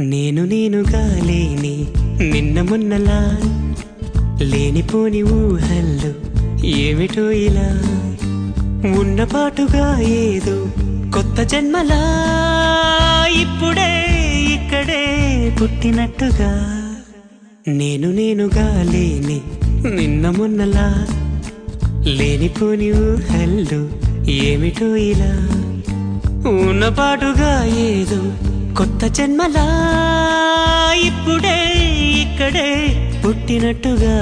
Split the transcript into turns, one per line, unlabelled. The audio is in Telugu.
నేనుగా లేని నిన్న మొన్నలా లేనిపోని ఊహల్లో ఏమిటో ఇలా ఉన్నపాటుగా ఏదో కొత్త జన్మలా ఇప్పుడే ఇక్కడే పుట్టినట్టుగా నేనుగా లేని నిన్న మొన్నలా లేనిపోని ఊహల్లో ఏమిటో ఇలా ఉన్నపాటుగా ఏదో కొత్త జన్మలా ఇప్పుడే ఇక్కడే పుట్టినట్టుగా